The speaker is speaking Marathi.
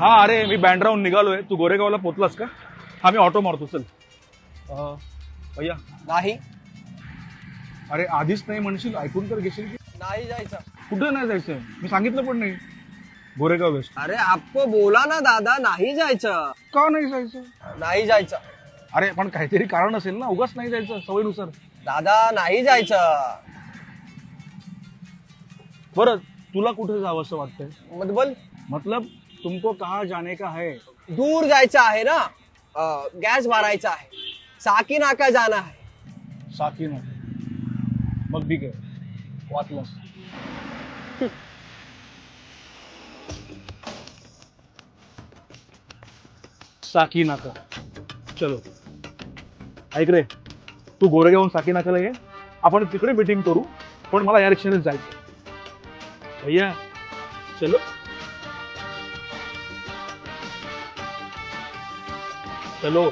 हा अरे मी बँड्राहून निघालोय, तू गोरेगावला पोहोचलास का? हा मी ऑटो मारतो चल. भैया नाही अरे आधीच नाही म्हणशील, ऐकून तर घेशील की. नाही जायचं. कुठं नाही जायचं, मी सांगितलं पण नाही. गोरेगाव वेस्ट. अरे आपको बोला ना दादा, नाही जायचं. का नाही जायचं? नाही जायचं अरे पण काहीतरी कारण असेल ना, उगाच नाही जायचं सवयीनुसार. दादा, नाही जायचं. बरं तुला कुठे जावं असं वाटतंय? मतलब मतलब तुमको कहाँ जाने का है? दूर जायचं आहे ना. गॅस भरायचा आहे. साकी नाका जाना है. साकीन. मग ठीक आहे, वाचलंस. साकी नाका. चलो ऐक रे, तू गोरेगावहून साकी नाकाला ये, आपण तिकडे मीटिंग करू, पण मला या रिक्षानेच जायचं. भैया चलो. चलो.